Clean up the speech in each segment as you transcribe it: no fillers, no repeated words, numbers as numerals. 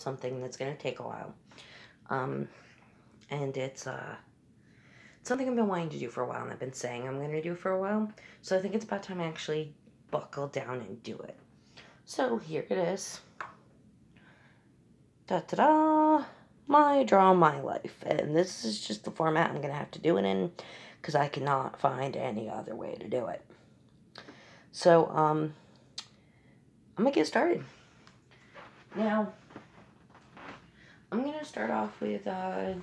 something that's going to take a while. And it's something I've been wanting to do for a while, and I've been saying I'm going to do for a while. So I think it's about time I actually buckle down and do it. So here it is. Da-da-da! My Draw My Life. And this is just the format I'm going to have to do it in, because I cannot find any other way to do it. So, I'm going to get started. Now, I'm going to start off with, I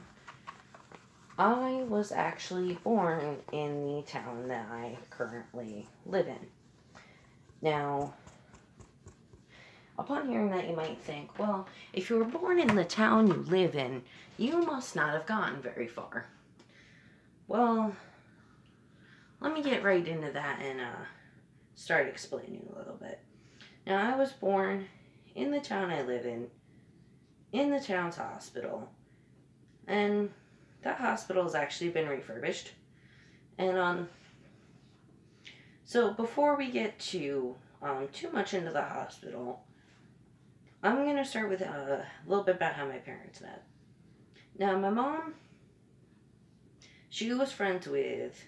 was actually born in the town that I currently live in. Now, upon hearing that, you might think, well, if you were born in the town you live in, you must not have gotten very far. Well, let me get right into that and start explaining a little bit. Now, I was born in the town I live in the town's hospital, and that hospital has actually been refurbished. And so before we get to too much into the hospital, I'm going to start with a little bit about how my parents met. Now, my mom, she was friends with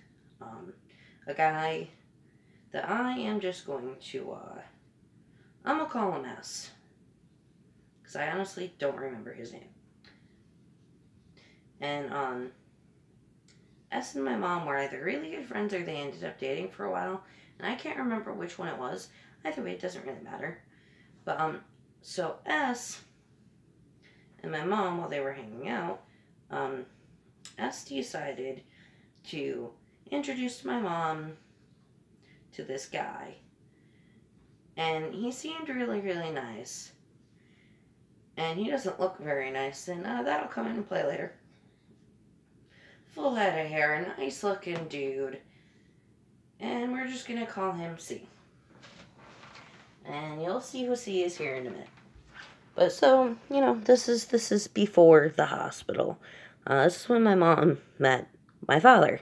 a guy that I am just going to, I'm going to call him S. Because I honestly don't remember his name. And S and my mom were either really good friends or they ended up dating for a while. And I can't remember which one it was. Either way, it doesn't really matter. But, so S and my mom, while they were hanging out, S decided to introduce my mom to this guy. And he seemed really, really nice. And he doesn't look very nice, and that'll come into play later. Full head of hair, nice looking dude. And we're just gonna call him C. And you'll see who C is here in a minute. But so, you know, this is before the hospital. This is when my mom met my father,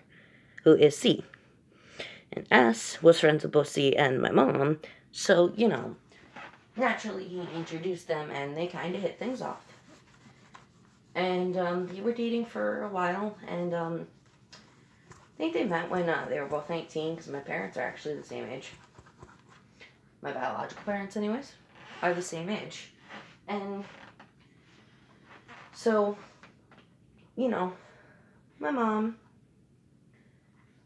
who is C. And S was friends with both C and my mom, so, you know, naturally he introduced them and they kind of hit things off. And they were dating for a while, and I think they met when they were both 19, because my parents are actually the same age. My biological parents, anyways, are the same age. And so, you know, my mom,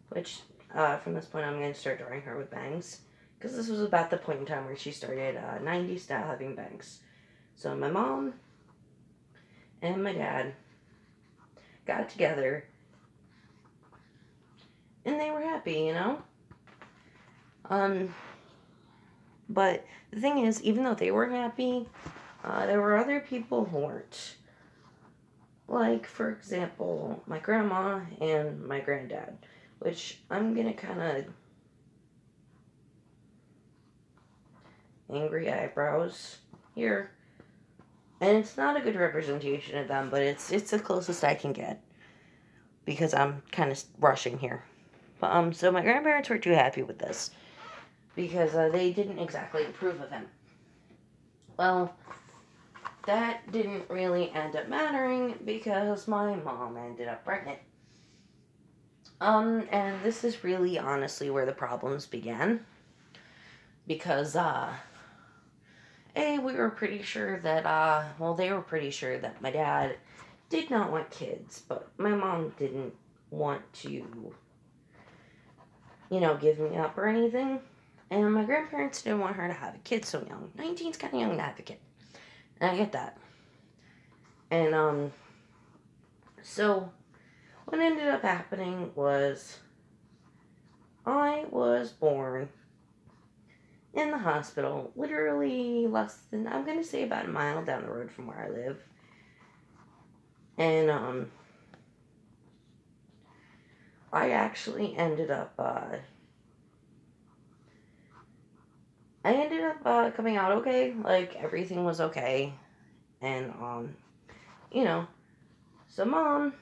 which from this point I'm going to start drawing her with bangs, because this was about the point in time where she started 90s style having bangs. So my mom and my dad got together, and they were happy, you know? But the thing is, even though they were happy, there were other people who weren't. Like, for example, my grandma and my granddad, which I'm gonna kind of... angry eyebrows here. And it's not a good representation of them, but it's the closest I can get, because I'm kind of rushing here. But so my grandparents were too happy with this, because they didn't exactly approve of him. Well, that didn't really end up mattering, because my mom ended up pregnant. And this is really honestly where the problems began, because we were pretty sure that, they were pretty sure that my dad did not want kids, but my mom didn't want to, you know, give me up or anything. And my grandparents didn't want her to have a kid so young. 19's kind of young to have a kid. And I get that. And, so what ended up happening was I was born in the hospital, literally less than, I'm going to say about a mile down the road from where I live. And, I actually ended up, coming out okay. Like, everything was okay. And, you know, so Mom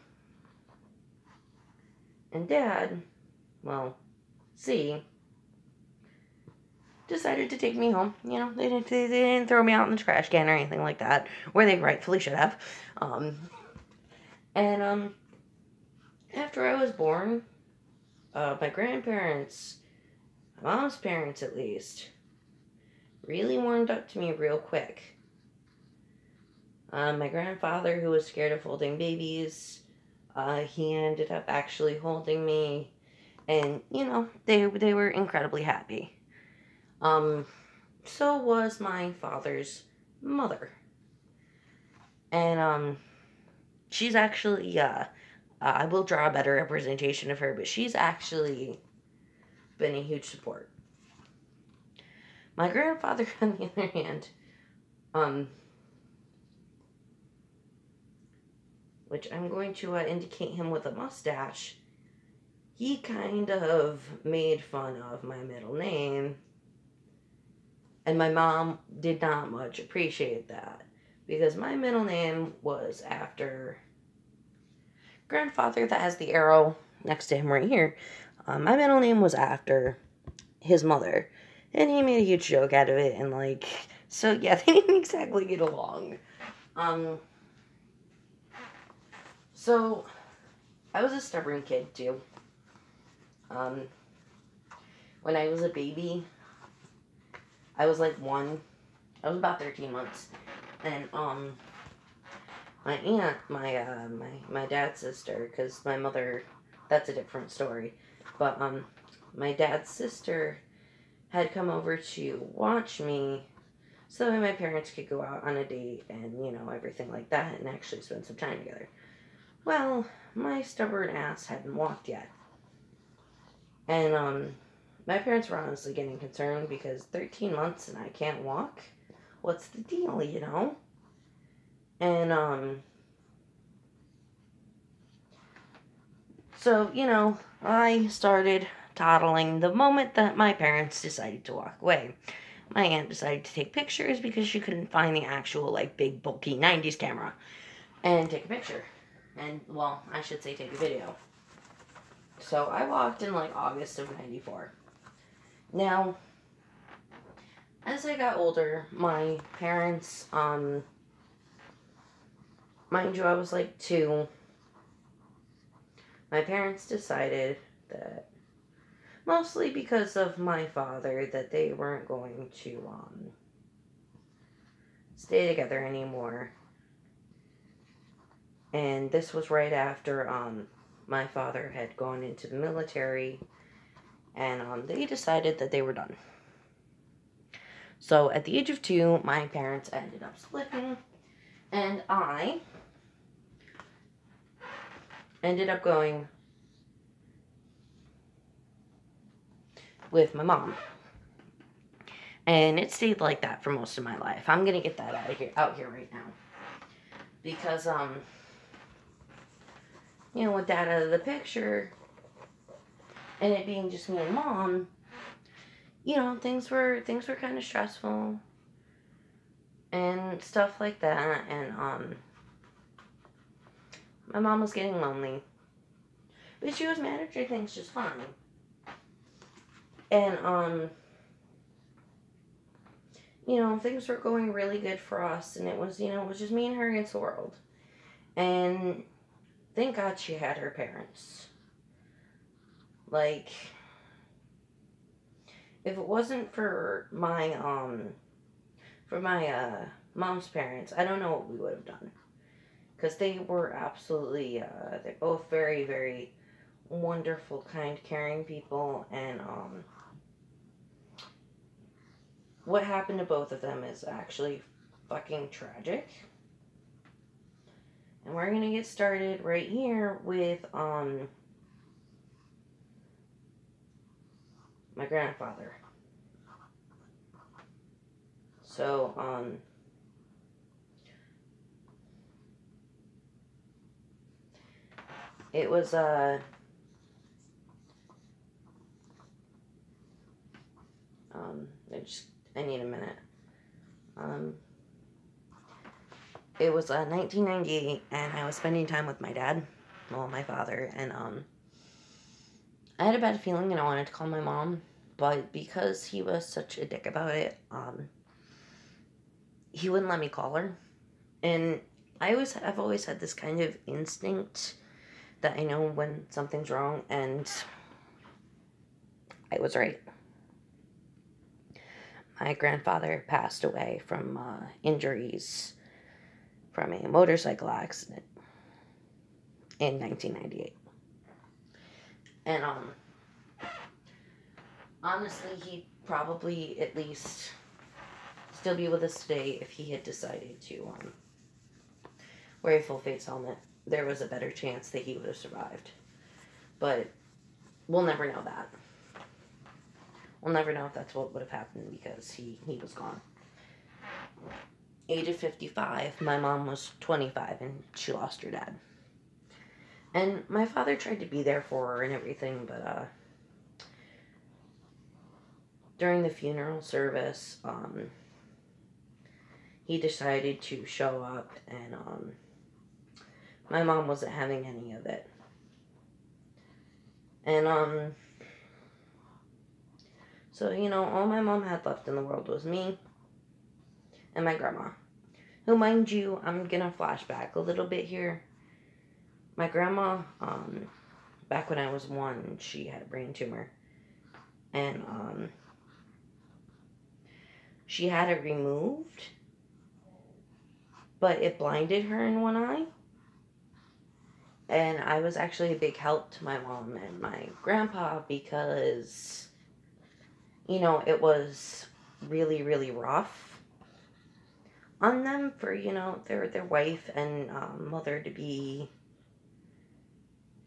and Dad, well, C, decided to take me home. You know, they didn't throw me out in the trash can or anything like that, where they rightfully should have. And after I was born, my grandparents, my mom's parents at least, really warmed up to me real quick. My grandfather, who was scared of holding babies, he ended up actually holding me, and, you know, they were incredibly happy. So was my father's mother. And, she's actually, I will draw a better representation of her, but she's actually been a huge support. My grandfather, on the other hand, which I'm going to indicate him with a mustache, he kind of made fun of my middle name, and my mom did not much appreciate that, because my middle name was after grandfather that has the arrow next to him right here. My middle name was after his mother, and he made a huge joke out of it, and like, so yeah, they didn't exactly get along. So I was a stubborn kid too. When I was a baby, I was like I was about 13 months, and my aunt, my dad's sister, because my mother, that's a different story, but my dad's sister had come over to watch me so that my parents could go out on a date and, you know, everything like that, and actually spend some time together. Well, my stubborn ass hadn't walked yet. And, my parents were honestly getting concerned, because 13 months and I can't walk? What's the deal, you know? And, so, you know, I started toddling the moment that my parents decided to walk away. My aunt decided to take pictures because she couldn't find the actual, like, big, bulky 90s camera and take a picture. And, well, I should say take a video. So I walked in, like, August of 94. Now, as I got older, my parents, mind you, I was, like, 2. My parents decided that, mostly because of my father, that they weren't going to, stay together anymore. And this was right after, my father had gone into the military, and, they decided that they were done. So, at the age of 2, my parents ended up splitting, and I ended up going with my mom. And it stayed like that for most of my life. I'm gonna get that out here right now. Because, you know, with Dad out of the picture, and it being just me and Mom, you know, things were kind of stressful, and stuff like that, and, my mom was getting lonely, but she was managing things just fine, and, you know, things were going really good for us, and it was, you know, it was just me and her against the world, and thank God she had her parents. Like, if it wasn't for my, mom's parents, I don't know what we would have done. Because they were absolutely, they're both very, very wonderful, kind, caring people, and, what happened to both of them is actually fucking tragic. And we're gonna get started right here with, my grandfather. So, it was, I need a minute. It was, 1998, and I was spending time with my dad, well, my father, and, I had a bad feeling, and I wanted to call my mom, But because he was such a dick about it, he wouldn't let me call her. And I've always had this kind of instinct that I know when something's wrong, and I was right. My grandfather passed away from injuries from a motorcycle accident in 1998. And honestly, he'd probably at least still be with us today if he had decided to wear a full face helmet. There was a better chance that he would have survived. But we'll never know that. We'll never know if that's what would have happened because he was gone. Age of 55, my mom was 25 and she lost her dad. And my father tried to be there for her and everything, but during the funeral service, he decided to show up, and my mom wasn't having any of it. And so, you know, all my mom had left in the world was me and my grandma. Who, mind you, I'm gonna flashback a little bit here. My grandma, back when I was 1, she had a brain tumor. And she had it removed, but it blinded her in one eye. And I was actually a big help to my mom and my grandpa because, you know, it was really, really rough on them for, you know, their wife and mother to be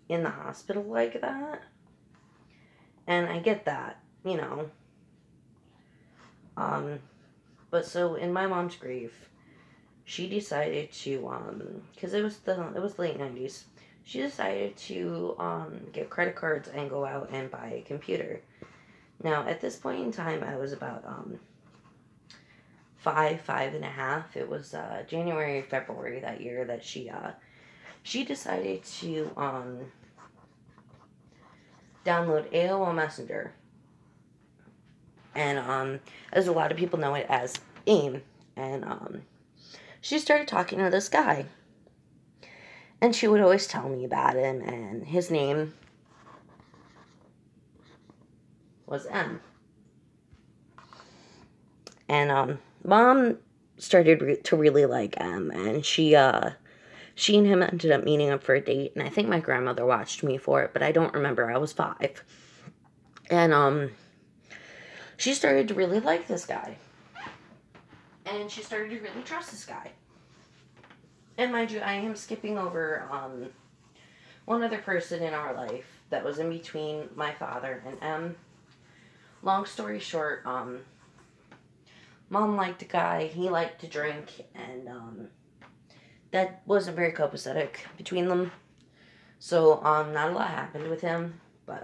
in the hospital like that. And I get that, you know. But so in my mom's grief, she decided to, because it was the late 90s, she decided to get credit cards and go out and buy a computer. Now, at this point in time, I was about 5 and a half. It was January, February that year that she decided to download AOL Messenger. And as a lot of people know it as AIM. And she started talking to this guy. And she would always tell me about him, and his name was M. And Mom started to really like M, and she and him ended up meeting up for a date, and I think my grandmother watched me for it, but I don't remember. I was 5. And she started to really like this guy. And she started to really trust this guy. And mind you, I am skipping over one other person in our life that was in between my father and M. Long story short, Mom liked a guy, he liked to drink, and that wasn't very copacetic between them. So not a lot happened with him, but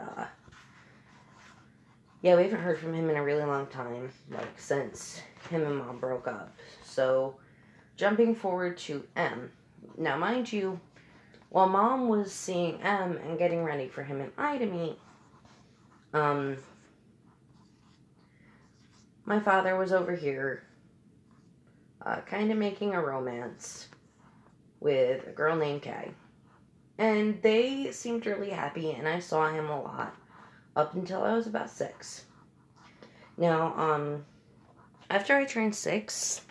yeah, we haven't heard from him in a really long time, like since him and Mom broke up. So jumping forward to M. Now, mind you, while Mom was seeing M and getting ready for him and I to meet, my father was over here, kind of making a romance with a girl named Kay. And they seemed really happy, and I saw him a lot up until I was about 6. Now, after I turned 6,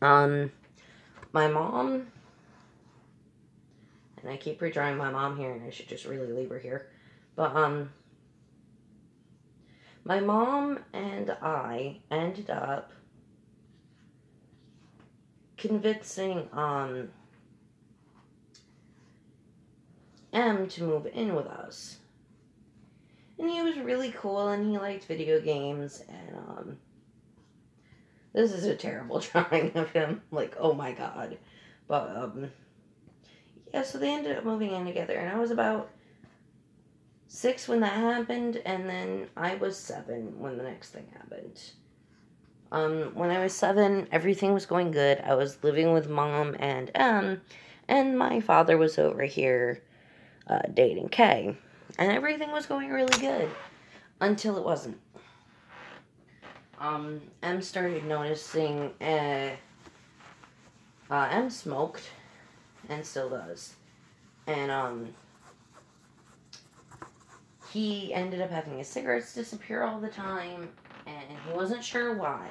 my mom, and I keep redrawing my mom here, and I should just really leave her here, but, my mom and I ended up convincing, M to move in with us. And he was really cool, and he liked video games, and, this is a terrible drawing of him, like, oh my god. But, yeah, so they ended up moving in together, and I was about 6 when that happened, and then I was 7 when the next thing happened. When I was 7, everything was going good. I was living with Mom and M, and my father was over here, dating Kay. And everything was going really good. until it wasn't. M started noticing, M smoked, and still does. And, he ended up having his cigarettes disappear all the time, and he wasn't sure why.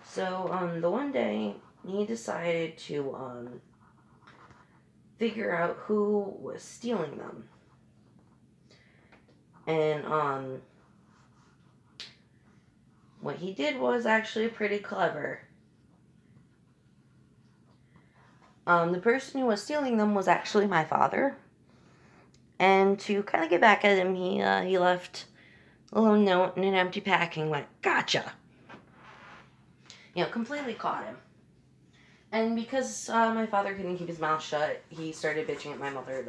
So, the one day, he decided to, figure out who was stealing them. And, what he did was actually pretty clever. The person who was stealing them was actually my father. And to kind of get back at him, he left a little note in an empty packing, like, "Gotcha." You know, completely caught him. And because my father couldn't keep his mouth shut, he started bitching at my mother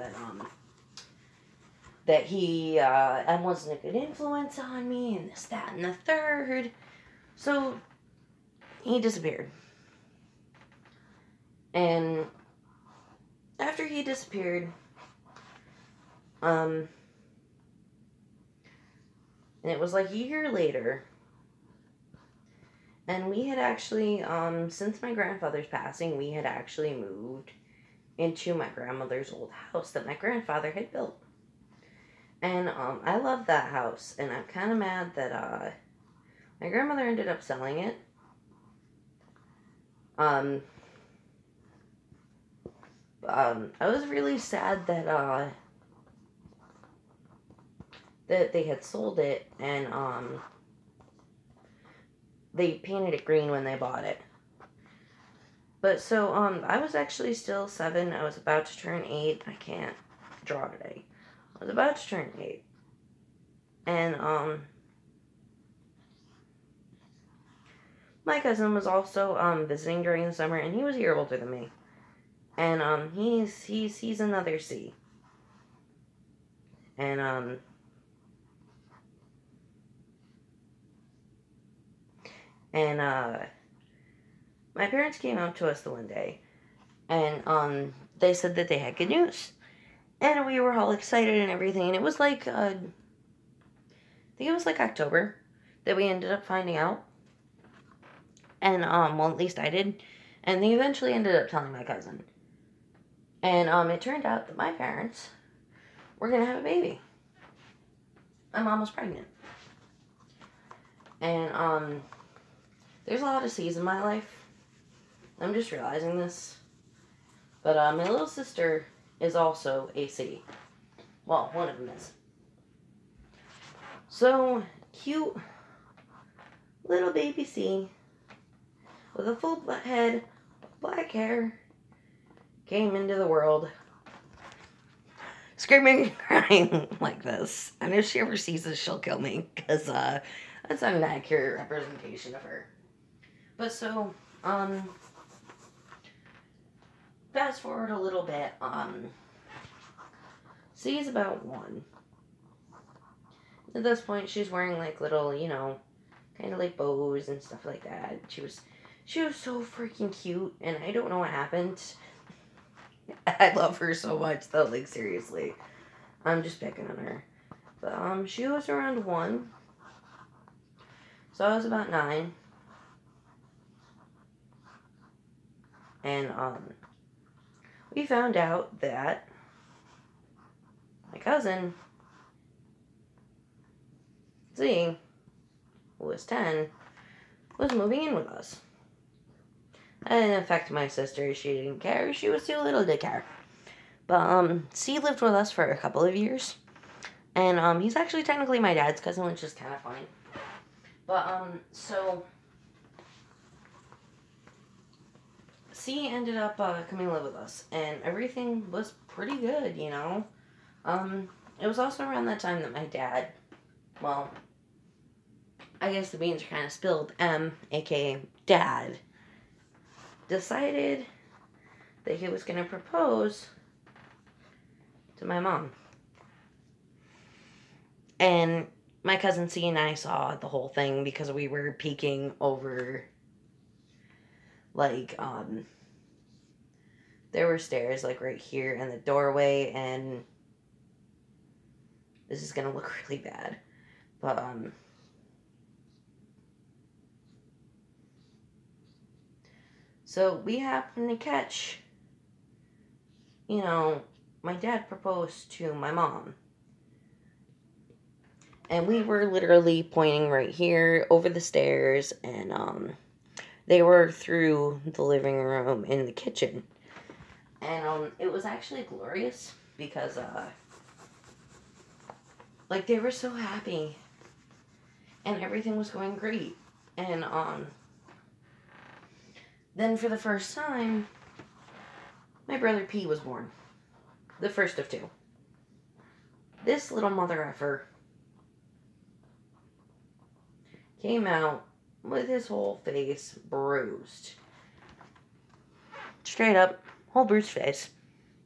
that he wasn't a good influence on me, and this, that, and the third. So he disappeared. And after he disappeared, and it was like a year later, and we had actually, since my grandfather's passing, we had actually moved into my grandmother's old house that my grandfather had built. And, I love that house, and I'm kind of mad that, my grandmother ended up selling it. I was really sad that they had sold it, and, they painted it green when they bought it. But so, I was actually still 7. I was about to turn 8. I can't draw today. I was about to turn 8. And, my cousin was also, visiting during the summer, and he was a year older than me. And, he's another C. And, my parents came out to us the one day, and, they said that they had good news. And we were all excited and everything, and it was like, I think it was like October that we ended up finding out. And, well, at least I did. And they eventually ended up telling my cousin. And, it turned out that my parents were gonna have a baby. My mom was pregnant. And, there's a lot of C's in my life. I'm just realizing this. But, my little sister is also a C. Well, one of them is. So, cute little baby C with a full head, black hair, came into the world screaming and crying like this. And if she ever sees this, she'll kill me, because that's not an accurate representation of her. But so, fast forward a little bit, C is about 1. At this point, she's wearing, like, little, you know, kind of like bows and stuff like that. She was so freaking cute, and I don't know what happened. I love her so much, though, like, seriously. I'm just picking on her. But, she was around 1. So I was about 9. And, we found out that my cousin, Z, who was 10, was moving in with us. That didn't affect my sister. She didn't care. She was too little to care. But, C lived with us for a couple of years. And, he's actually technically my dad's cousin, which is kind of funny. But, so C ended up, coming to live with us. And everything was pretty good, you know. It was also around that time that my dad, well, I guess the beans are kind of spilled. M, aka Dad, decided that he was going to propose to my mom. And my cousin C and I saw the whole thing because we were peeking over, like, there were stairs, like, right here in the doorway, and this is going to look really bad. But, so we happened to catch, my dad proposed to my mom. And we were literally pointing right here over the stairs, and they were through the living room in the kitchen. And it was actually glorious because like they were so happy and everything was going great. And then for the first time my brother P was born. The first of two. This little mother effer came out with his whole face bruised. Straight up, whole bruised face.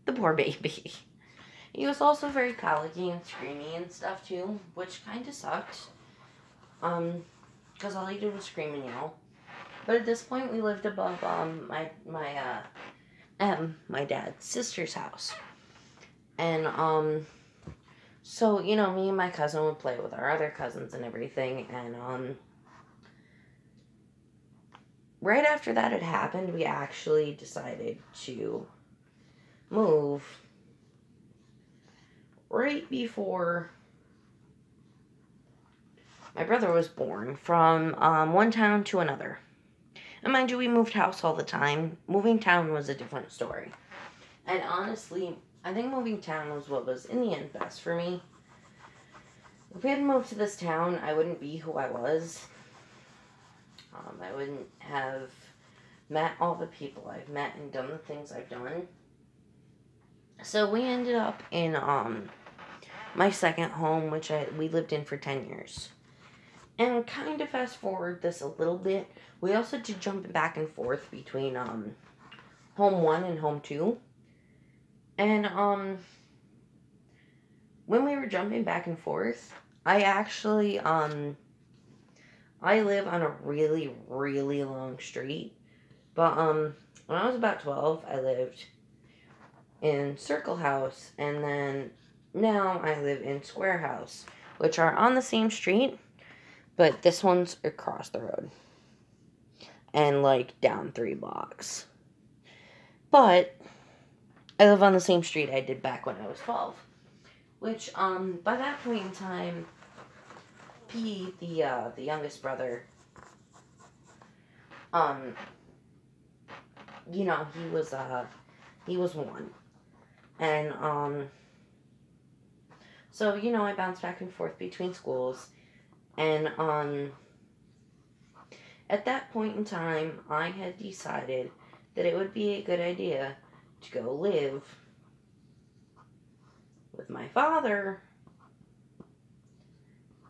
The poor baby. He was also very colicky and screamy and stuff too, which kind of sucked. Because all he did was scream and yell. But at this point, we lived above my dad's sister's house. And so me and my cousin would play with our other cousins and everything, and right after that had happened, we actually decided to move right before my brother was born, from one town to another. And mind you, we moved house all the time. Moving town was a different story. And honestly, I think moving town was what was, in the end, best for me. If we hadn't moved to this town, I wouldn't be who I was. I wouldn't have met all the people I've met and done the things I've done. So we ended up in my second home, which we lived in for 10 years. And kind of fast forward this a little bit, we also did jump back and forth between home 1 and home 2. And when we were jumping back and forth, I actually I live on a really, really long street. But when I was about 12, I lived in Circle House, and then now I live in Square House, which are on the same street, but this one's across the road and like down 3 blocks. But I live on the same street I did back when I was 12, which by that point in time, P, the youngest brother, he was 1. And, so, I bounced back and forth between schools. And, at that point in time, I had decided that it would be a good idea to go live with my father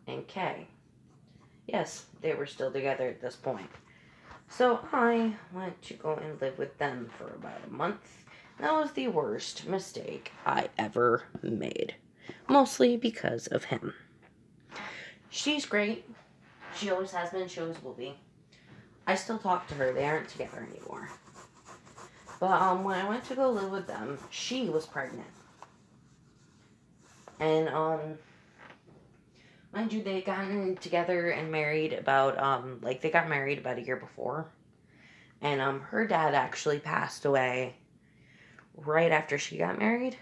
and Kay. Yes, they were still together at this point. So I went to go and live with them for about a month. That was the worst mistake I ever made. Mostly because of him. She's great. She always has been, she always will be. I still talk to her. They aren't together anymore. But when I went to go live with them, she was pregnant. And mind you, they had gotten together and married about, they got married about a year before. And, her dad actually passed away right after she got married.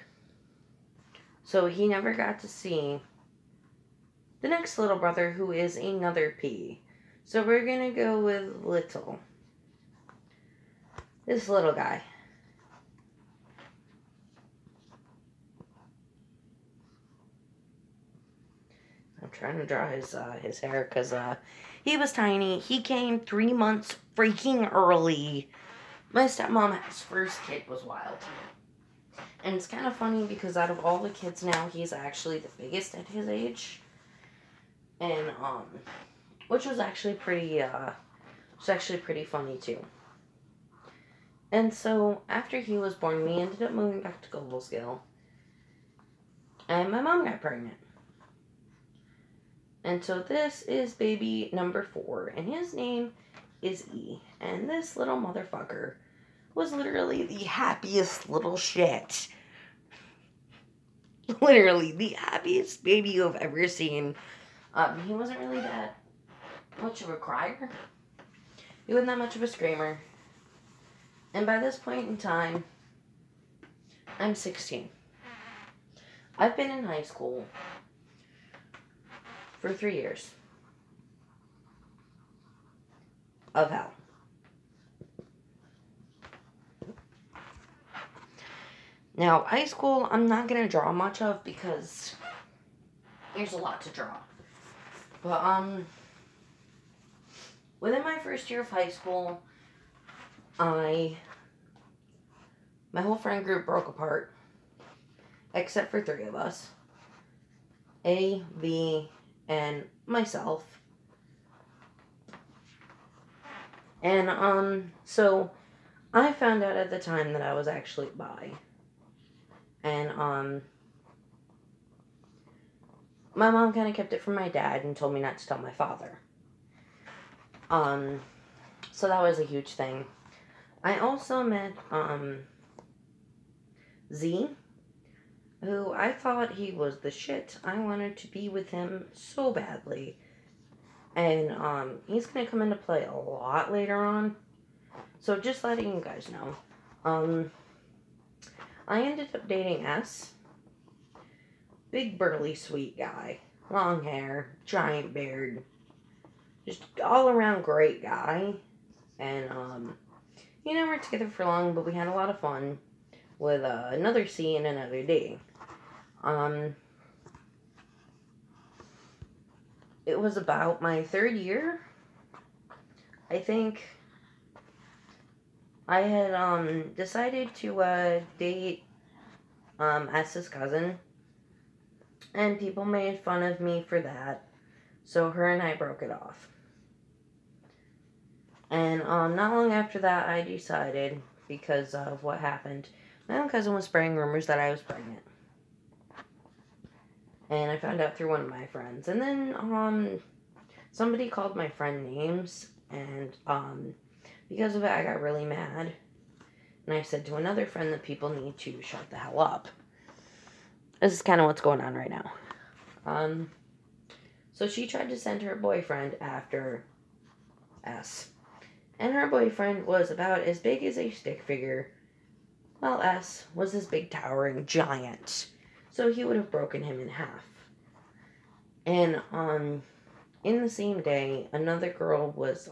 So he never got to see the next little brother, who is another P. So we're gonna go with little. This little guy. I'm trying to draw his hair because he was tiny. He came 3 months freaking early. My stepmom's first kid was wild. And it's kind of funny because out of all the kids now, he's actually the biggest at his age. And which was actually pretty funny too. And so after he was born, we ended up moving back to Goblesville. And my mom got pregnant. And so this is baby number 4, and his name is E. And this little motherfucker was literally the happiest little shit. Literally the happiest baby you've ever seen. He wasn't really that much of a crier. He wasn't that much of a screamer. And by this point in time, I'm 16. I've been in high school for 3 years of hell. Now, high school, I'm not going to draw much of because there's a lot to draw. But, within my first year of high school, my whole friend group broke apart, except for 3 of us. A, B, and myself. And, so, I found out at the time that I was actually bi. And, my mom kind of kept it from my dad and told me not to tell my father. So that was a huge thing. I also met, Z, who I thought he was the shit. I wanted to be with him so badly. And, he's gonna come into play a lot later on. So just letting you guys know. I ended up dating S. Big, burly, sweet guy. Long hair, giant beard. Just all around great guy. And, you know, we were together for long, but we had a lot of fun with another C and another D. It was about my 3rd year. I think I had decided to date S's cousin, and people made fun of me for that, so her and I broke it off. And not long after that, I decided, because of what happened, my own cousin was spreading rumors that I was pregnant. And I found out through one of my friends. And then somebody called my friend names, and because of it, I got really mad. And I said to another friend that people need to shut the hell up. This is kind of what's going on right now. So she tried to send her boyfriend after S. And her boyfriend was about as big as a stick figure, while S was this big towering giant. So he would have broken him in half. And in the same day, another girl was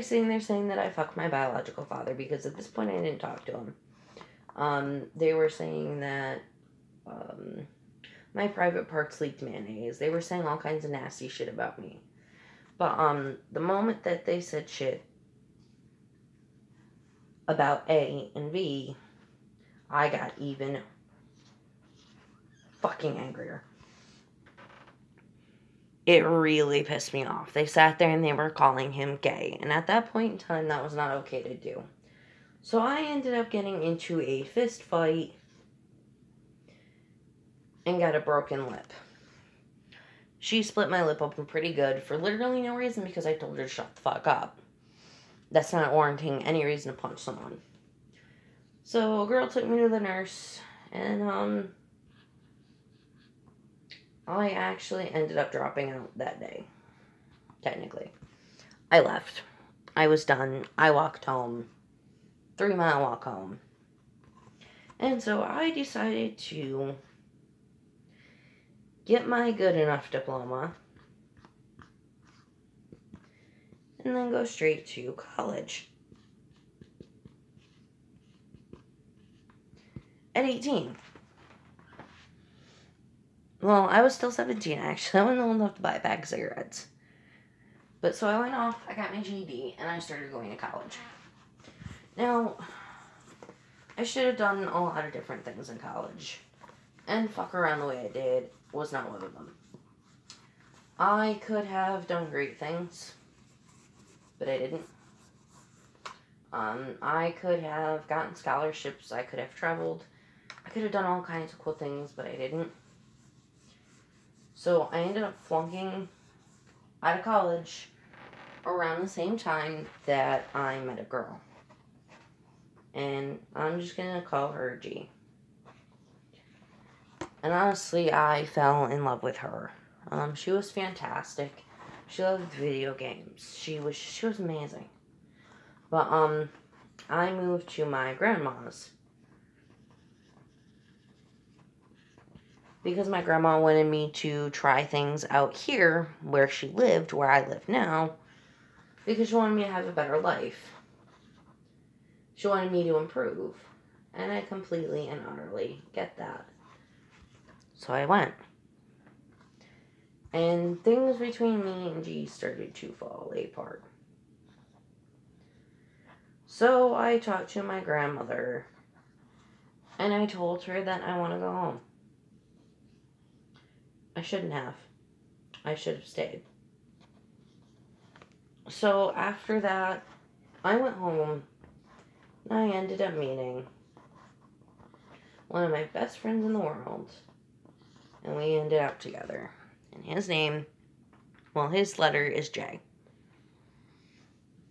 sitting there saying that I fucked my biological father, because at this point I didn't talk to him. They were saying that my private parts leaked mayonnaise. They were saying all kinds of nasty shit about me. But the moment that they said shit about A and V, I got even fucking angrier. It really pissed me off. They sat there and they were calling him gay. And at that point in time, that was not okay to do. So I ended up getting into a fist fight and got a broken lip. She split my lip open pretty good for literally no reason, because I told her to shut the fuck up. That's not warranting any reason to punch someone. So a girl took me to the nurse, and I actually ended up dropping out that day. Technically. I left. I was done. I walked home. 3-mile walk home. And so I decided to get my good enough diploma and then go straight to college. At 18. Well, I was still 17, actually. I wasn't old enough to buy a pack of cigarettes. But so I went off, I got my GED, and I started going to college. Now, I should have done a lot of different things in college. And fuck around the way I did was not one of them. I could have done great things, but I didn't. I could have gotten scholarships, I could have traveled, I could have done all kinds of cool things, but I didn't. So I ended up flunking out of college around the same time that I met a girl. And I'm just gonna call her G. And honestly, I fell in love with her She was fantastic. She loved video games. She was amazing. But, I moved to my grandma's. Because my grandma wanted me to try things out here, where she lived, where I live now. Because she wanted me to have a better life. She wanted me to improve. And I completely and utterly get that. So I went. And things between me and G started to fall apart. So I talked to my grandmother. And I told her that I want to go home. I shouldn't have. I should have stayed. So after that, I went home. And I ended up meeting one of my best friends in the world. And we ended up together. And his name, well, his letter is J.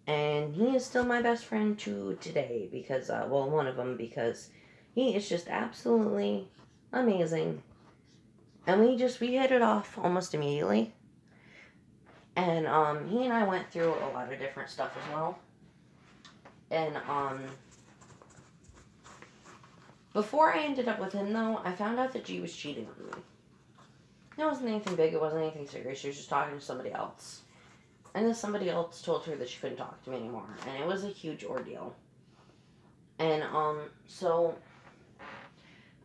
And he is still my best friend to today because, well, one of them, because he is just absolutely amazing. And we hit it off almost immediately. And, he and I went through a lot of different stuff as well. And, before I ended up with him, though, I found out that G was cheating on me. It wasn't anything big, it wasn't anything serious, she was just talking to somebody else. And then somebody else told her that she couldn't talk to me anymore, and it was a huge ordeal. And, so,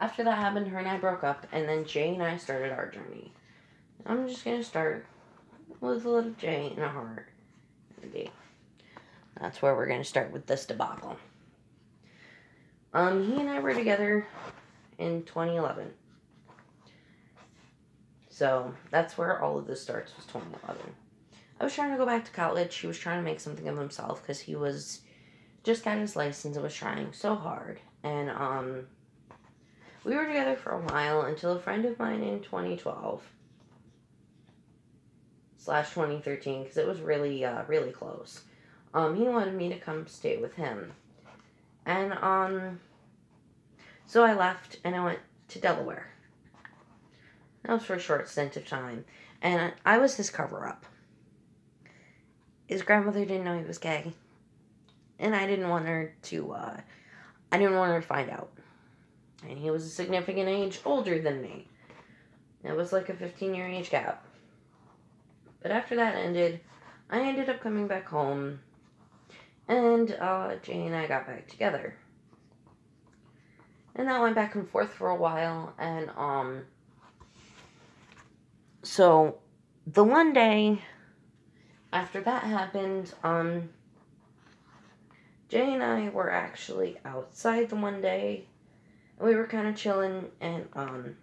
after that happened, her and I broke up, and then Jay and I started our journey. I'm just gonna start with a little J and a heart and a D. That's where we're gonna start with this debacle. He and I were together in 2011. So, that's where all of this starts, was 2011. I was trying to go back to college. He was trying to make something of himself because he was just got his license and was trying so hard. And, we were together for a while until a friend of mine in 2012/2013, because it was really, really close. He wanted me to come stay with him. And, so I left and I went to Delaware. That was for a short stint of time. And I was his cover-up. His grandmother didn't know he was gay. And I didn't want her to, find out. And he was a significant age older than me. It was like a 15-year age gap. But after that ended, I ended up coming back home. And, Jay and I got back together. And that went back and forth for a while. And, so, the one day after that happened, Jay and I were actually outside the one day. And we were kind of chilling and,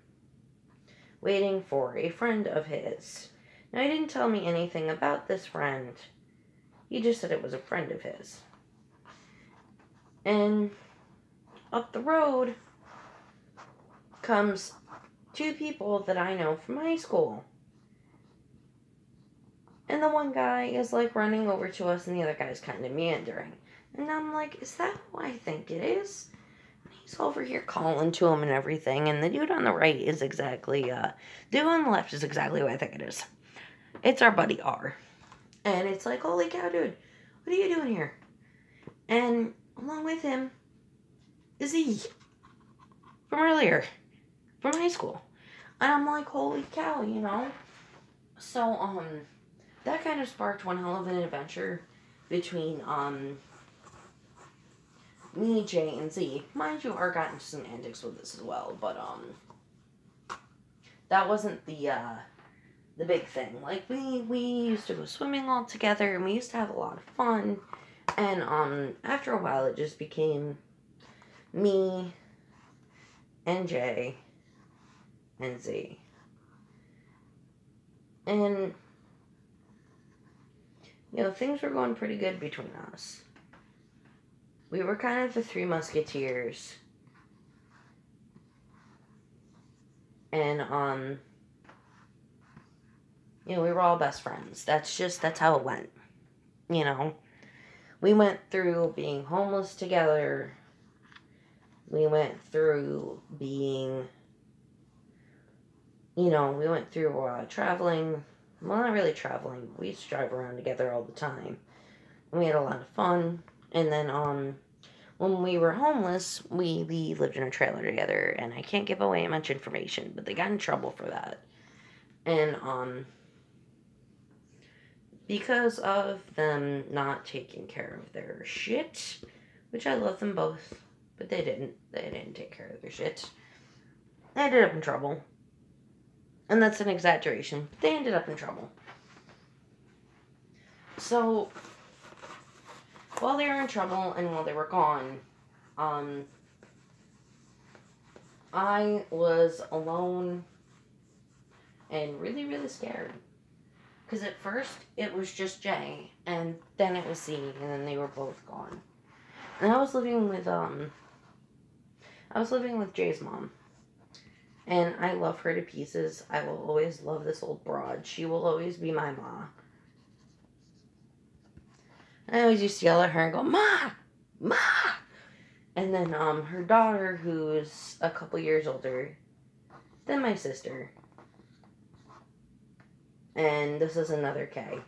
waiting for a friend of his. Now, he didn't tell me anything about this friend. He just said it was a friend of his. And up the road comes two people that I know from high school. And the one guy is, like, running over to us, and the other guy's kind of meandering. And I'm like, is that who I think it is? And he's over here calling to him and everything, and the dude on the right is exactly, the dude on the left is exactly who I think it is. It's our buddy R. And it's like, holy cow, dude, what are you doing here? And along with him is E from earlier, from high school. And I'm like, holy cow, you know? So, that kind of sparked one hell of an adventure between, me, Jay, and Z. Mind you, R got into some antics with this as well, but, that wasn't the big thing. Like, we used to go swimming all together, and we used to have a lot of fun, and, after a while, it just became me and Jay and Z. And, you know, things were going pretty good between us. We were kind of the Three Musketeers. And, you know, we were all best friends. That's how it went. You know, we went through being homeless together. We went through being you know, we went through traveling. Well, not really traveling. We used to drive around together all the time. And we had a lot of fun. And then, when we were homeless, we lived in a trailer together. And I can't give away much information, but they got in trouble for that. And, because of them not taking care of their shit, which I love them both, but they didn't take care of their shit. They ended up in trouble. And that's an exaggeration. They ended up in trouble. So, while they were in trouble and while they were gone, I was alone and really, really scared. Because at first, it was just Jay, and then it was C, and then they were both gone. And I was living with Jay's mom. And I love her to pieces. I will always love this old broad. She will always be my ma. I always used to yell at her and go, Ma! Ma! And then her daughter, who's a couple years older than my sister. And this is another K.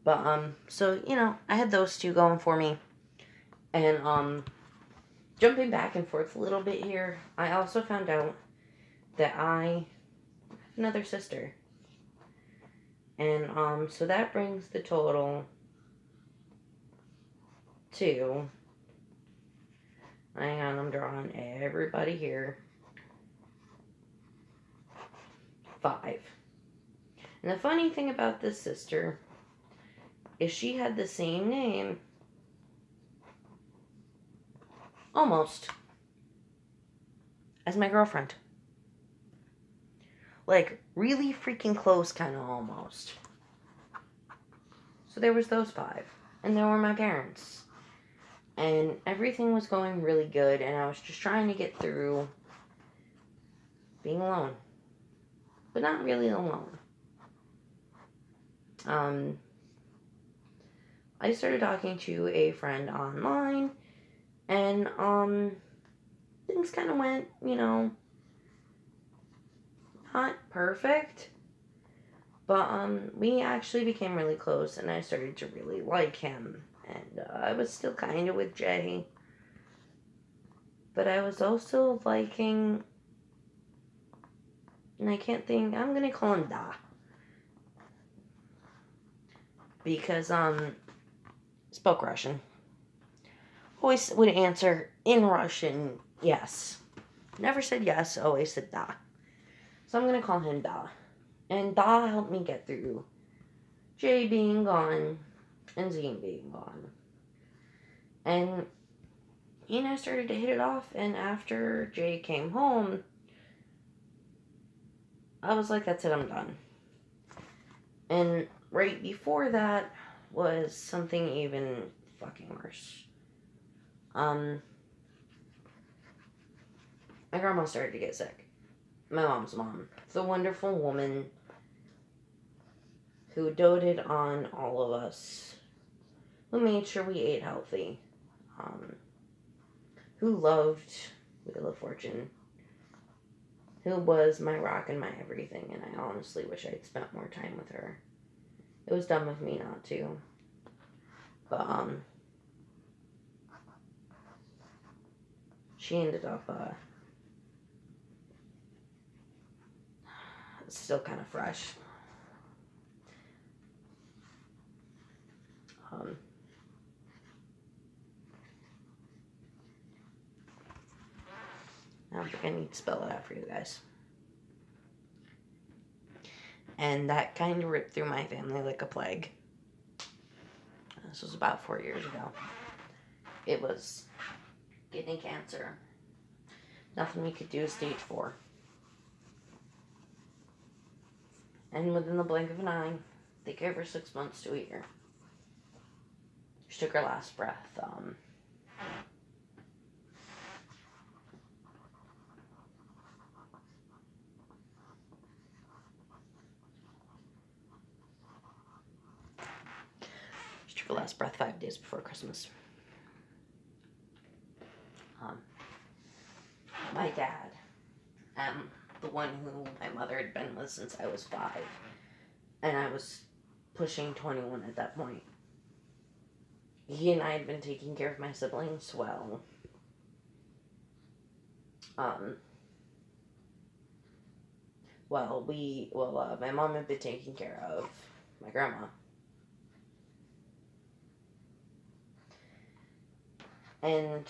But, so, you know, I had those two going for me. And, jumping back and forth a little bit here, I also found out that I have another sister. And, so that brings the total to, hang on, I'm drawing everybody here, 5. And the funny thing about this sister is she had the same name, almost, as my girlfriend. Like, really freaking close, kind of, almost. So there was those 5. And there were my parents. And everything was going really good, and I was just trying to get through being alone. But not really alone. I started talking to a friend online, and, things kind of went, you know, not perfect, but, we actually became really close, and I started to really like him, and, I was still kind of with Jay, but I was also liking, and I can't think, I'm gonna call him Da, because, spoke Russian. Always would answer in Russian, yes. Never said yes, always said da. So I'm going to call him Da. And Da helped me get through Jay being gone and Zine being gone. And he and I started to hit it off, and after Jay came home, I was like, that's it, I'm done. And right before that was something even fucking worse. My grandma started to get sick. My mom's mom. The wonderful woman who doted on all of us. Who made sure we ate healthy. Who loved Wheel of Fortune. Who was my rock and my everything. And I honestly wish I'd spent more time with her. It was dumb of me not to. But, she ended up, still kind of fresh. I don't think I need to spell it out for you guys. And that kind of ripped through my family like a plague. This was about 4 years ago. It was getting cancer. Nothing we could do, stage 4. And within the blink of an eye, they gave her 6 months to a year. She took her last breath. She took her last breath 5 days before Christmas. My dad the one who my mother had been with since I was 5. And I was pushing 21 at that point. He and I had been taking care of my siblings well. My mom had been taking care of my grandma. And,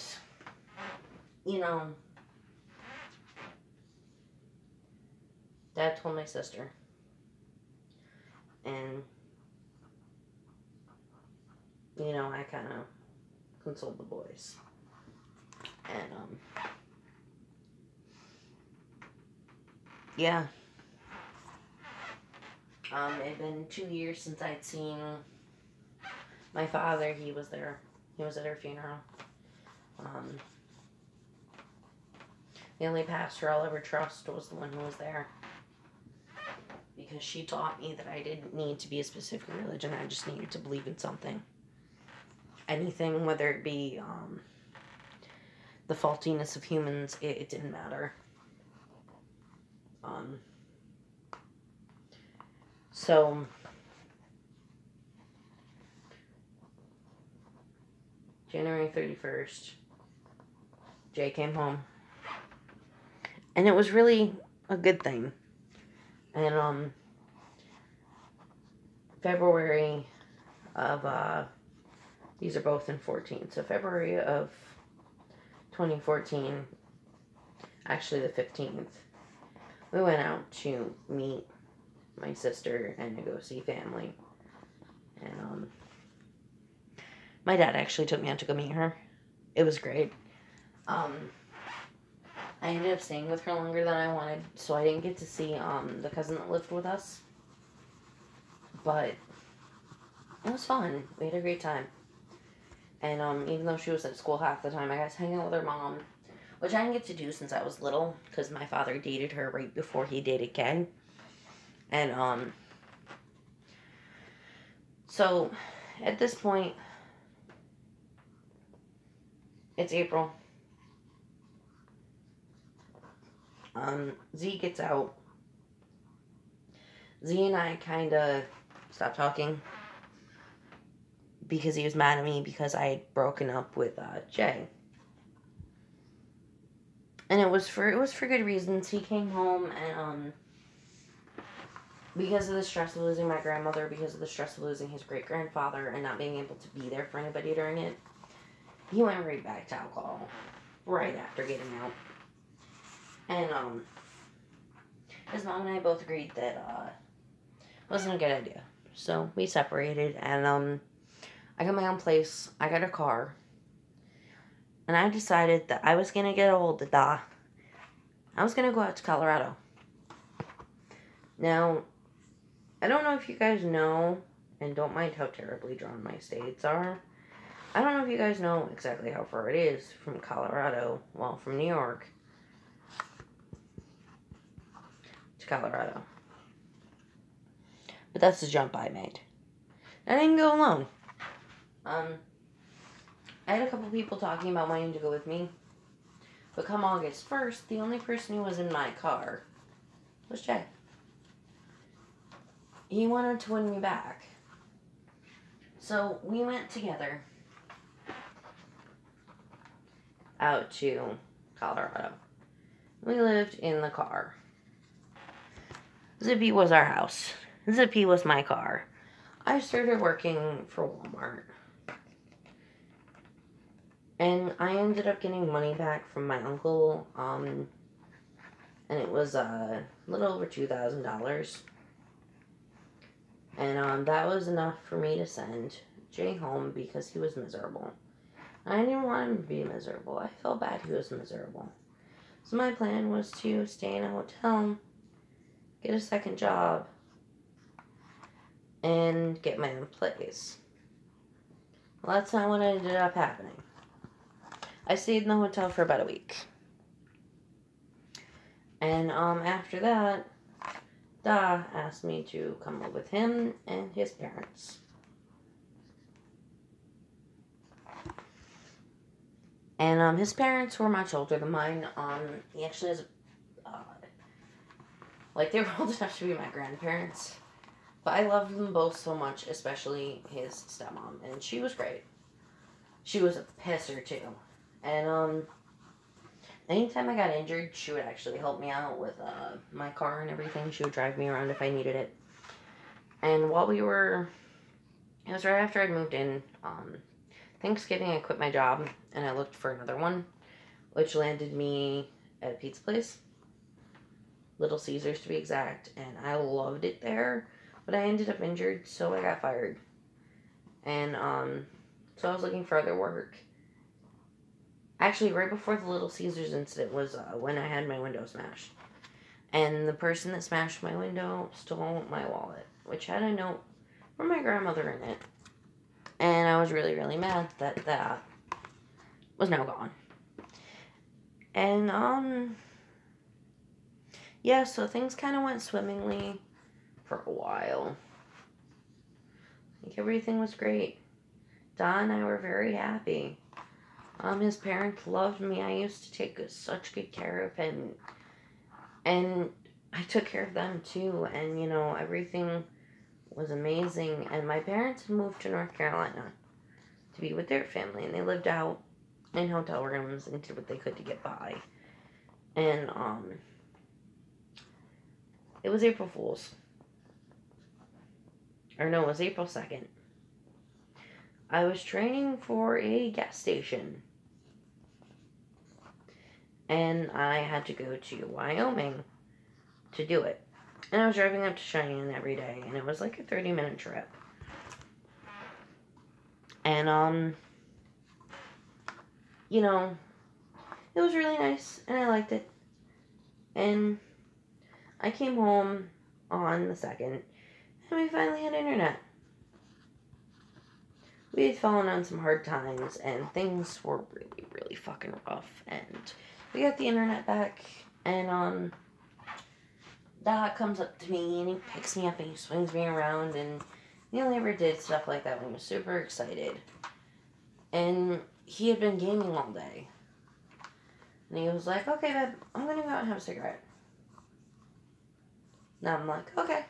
Dad told my sister. And, I kind of consoled the boys. And, yeah. It had been 2 years since I'd seen my father. He was there. He was at her funeral. The only pastor I'll ever trust was the one who was there. Because she taught me that I didn't need to be a specific religion. I just needed to believe in something. Anything, whether it be the faultiness of humans, it didn't matter. So, January 31st, Jay came home. And it was really a good thing. And, February of, these are both in 14. So, February of 2014, actually the 15th, we went out to meet my sister and to go see family. And, my dad actually took me out to go meet her. It was great. I ended up staying with her longer than I wanted, so I didn't get to see the cousin that lived with us. But it was fun. We had a great time. And even though she was at school half the time, I got to hang out with her mom, which I didn't get to do since I was little, because my father dated her right before he dated Kay. And so at this point, it's April. Z gets out. Z and I kind of stopped talking because he was mad at me because I had broken up with Jay. And it was for good reasons. He came home and because of the stress of losing my grandmother, because of the stress of losing his great-grandfather and not being able to be there for anybody during it, he went right back to alcohol right after getting out. And, his mom and I both agreed that, it wasn't a good idea. So, we separated, and, I got my own place, I got a car, and I decided that I was gonna get old, I was gonna go out to Colorado. Now, I don't know if you guys know, and don't mind how terribly drawn my states are, I don't know if you guys know exactly how far it is from Colorado, well, from New York to Colorado. But that's the jump I made. I didn't go alone. I had a couple people talking about wanting to go with me. But come August 1st, the only person who was in my car was Jay. He wanted to win me back. So we went together out to Colorado. We lived in the car. Zippy was our house. Zippy was my car. I started working for Walmart. And I ended up getting money back from my uncle. And it was a little over $2,000. And that was enough for me to send Jay home because he was miserable. I didn't want him to be miserable. I felt bad he was miserable. So my plan was to stay in a hotel, get a second job, and get my own place. Well, that's not what ended up happening. I stayed in the hotel for about a week. And after that, Da asked me to come live with him and his parents. And his parents were much older than mine. He actually has Like, they were old enough to be my grandparents. But I loved them both so much, especially his stepmom. And she was great. She was a pisser, too. And, anytime I got injured, she would actually help me out with, my car and everything. She would drive me around if I needed it. And while we were... It was right after I'd moved in, Thanksgiving, I quit my job, and I looked for another one, which landed me at a pizza place. Little Caesars, to be exact. And I loved it there. But I ended up injured, so I got fired. And, so I was looking for other work. Actually, right before the Little Caesars incident was when I had my window smashed. And the person that smashed my window stole my wallet, which had a note from my grandmother in it. And I was really, really mad that that was now gone. And, yeah, so things kind of went swimmingly for a while. Like, everything was great. Don and I were very happy. His parents loved me. I used to take such good care of him. And I took care of them, too. And, you know, everything was amazing. And my parents had moved to North Carolina to be with their family. And they lived out in hotel rooms and did what they could to get by. And, it was April Fool's. Or no, it was April 2nd. I was training for a gas station. And I had to go to Wyoming to do it. And I was driving up to Cheyenne every day. And it was like a 30-minute trip. And, you know, it was really nice. And I liked it. And I came home on the 2nd. And we finally had internet. We had fallen on some hard times, and things were really, really fucking rough. And we got the internet back, and, Doc comes up to me, and he picks me up, and he swings me around, and he only ever did stuff like that when he was super excited. And he had been gaming all day. And he was like, okay, babe, I'm gonna go out and have a cigarette. Now I'm like, okay.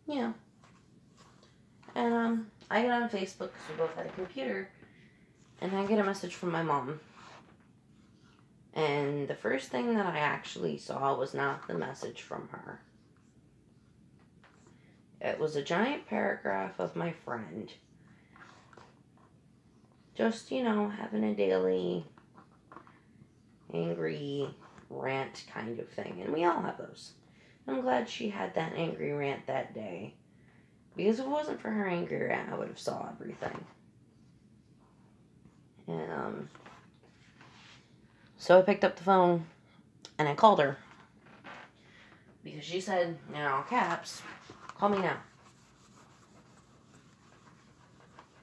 Yeah. And, I get on Facebook because we both had a computer, and I get a message from my mom. And the first thing that I actually saw was not the message from her. It was a giant paragraph of my friend. Just, you know, having a daily angry rant kind of thing. And we all have those. I'm glad she had that angry rant that day. Because if it wasn't for her angry rant, I would have saw everything. And, so I picked up the phone, and I called her. Because she said, in all caps, call me now.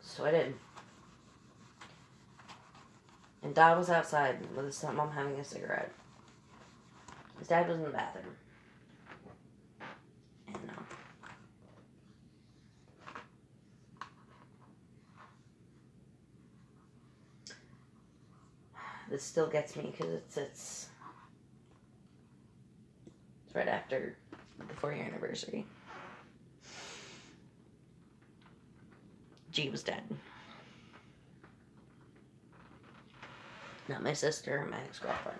So I did. And Dad was outside with his stepmom having a cigarette. His dad was in the bathroom. And, this still gets me because it's right after the 4-year anniversary. G was dead. Not my sister, my ex-girlfriend.